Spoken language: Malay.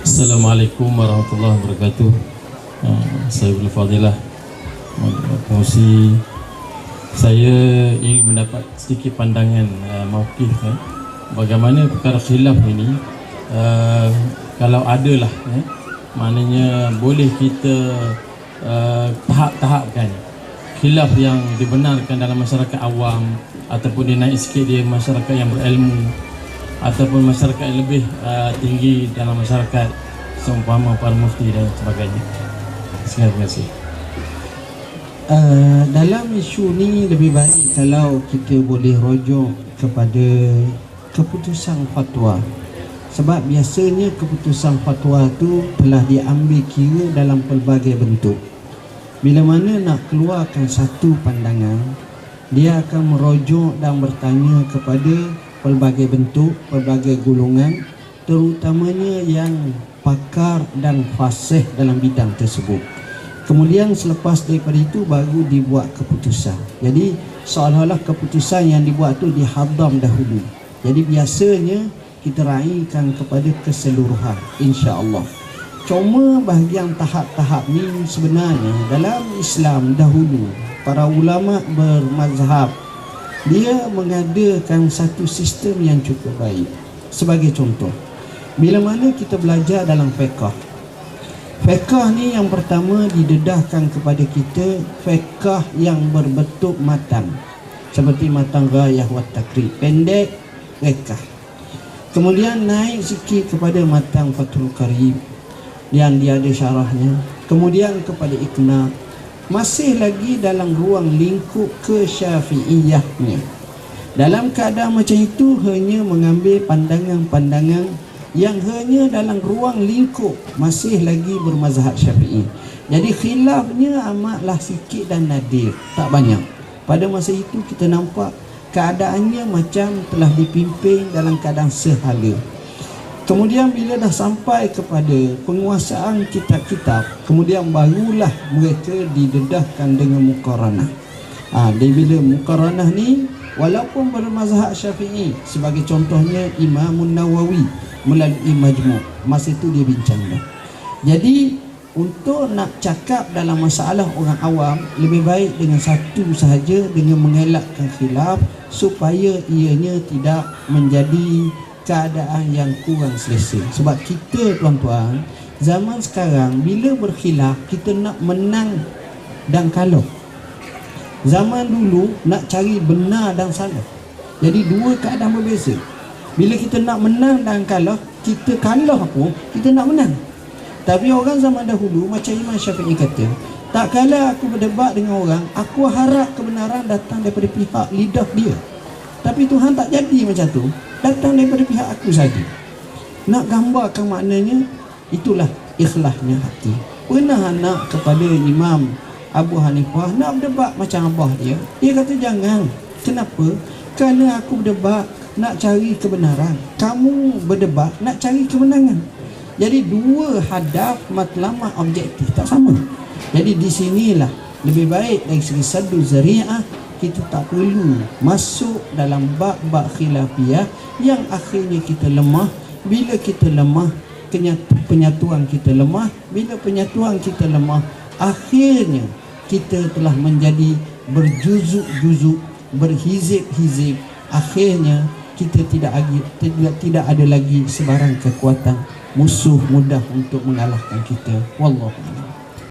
Assalamualaikum warahmatullahi wabarakatuh. Saya Fadilah Pengusi. Saya ingin mendapat sedikit pandangan mauqif bagaimana perkara khilaf ini. Kalau adalah maknanya boleh kita tahap-tahapkan khilaf yang dibenarkan dalam masyarakat awam, ataupun dia naik sikit dia masyarakat yang berilmu, ataupun masyarakat yang lebih tinggi dalam masyarakat, seumpama para mufti dan sebagainya. Terima kasih. Dalam isu ni lebih baik kalau kita boleh rujuk kepada keputusan fatwa, sebab biasanya keputusan fatwa tu telah diambil kira dalam pelbagai bentuk. Bila mana nak keluarkan satu pandangan, dia akan merujuk dan bertanya kepada pelbagai bentuk, pelbagai golongan, terutamanya yang pakar dan fasih dalam bidang tersebut. Kemudian selepas daripada itu baru dibuat keputusan. Jadi seolah-olah keputusan yang dibuat tu dihadam dahulu. Jadi biasanya kita raikan kepada keseluruhan, insya-Allah. Cuma bahagian tahap-tahap ni sebenarnya dalam Islam dahulu para ulama bermazhab dia mengadakan satu sistem yang cukup baik. Sebagai contoh, bila mana kita belajar dalam fiqh, fiqh ni yang pertama didedahkan kepada kita fiqh yang berbentuk matan, seperti matan ghayah wa takrib, pendek rekah. Kemudian naik sikit kepada matan Fathul Qarib yang dia ada syarahnya, kemudian kepada Iqna, masih lagi dalam ruang lingkup kesyafi'iyahnya. Dalam keadaan macam itu hanya mengambil pandangan-pandangan yang hanya dalam ruang lingkup masih lagi bermazhab Syafi'i. Jadi khilafnya amatlah sikit dan nadir, tak banyak. Pada masa itu kita nampak keadaannya macam telah dipimpin dalam keadaan sehala. Kemudian bila dah sampai kepada penguasaan kitab-kitab, kemudian barulah mereka didedahkan dengan muqaranah. Bila muqaranah ni walaupun bermazhab Syafi'i, sebagai contohnya Imam Nawawi melalui Majmu', masa itu dia bincang dah. Jadi untuk nak cakap dalam masalah orang awam, lebih baik dengan satu sahaja, dengan mengelakkan khilaf supaya ianya tidak menjadi keadaan yang kurang selesa. Sebab kita tuan-tuan, zaman sekarang bila berkhilaf kita nak menang dan kalah. Zaman dulu nak cari benar dan salah. Jadi dua keadaan berbeza. Bila kita nak menang dan kalah, kita kalah pun kita nak menang. Tapi orang zaman dahulu macam Imam Syafi'i kata, tak kala aku berdebat dengan orang, aku harap kebenaran datang daripada pihak lidah dia. Tapi Tuhan tak jadi macam tu, datang daripada pihak aku saja. Nak gambarkan maknanya, itulah ikhlasnya hati. Pernah anak kepada Imam Abu Hanifah nak berdebat macam abah dia, dia kata jangan. Kenapa? Kerana aku berdebat nak cari kebenaran, kamu berdebat nak cari kemenangan. Jadi dua hadaf, matlamat, objektif tak sama. Jadi di sinilah lebih baik dari segi saddu zari'ah, kita tak perlu masuk dalam bab-bab khilafiyah yang akhirnya kita lemah. Bila kita lemah, penyatuan kita lemah. Bila penyatuan kita lemah, akhirnya kita telah menjadi berjuzuk-juzuk, berhizib-hizib. Akhirnya kita tidak ada lagi sebarang kekuatan. Musuh mudah untuk mengalahkan kita. Wallahu a'lam.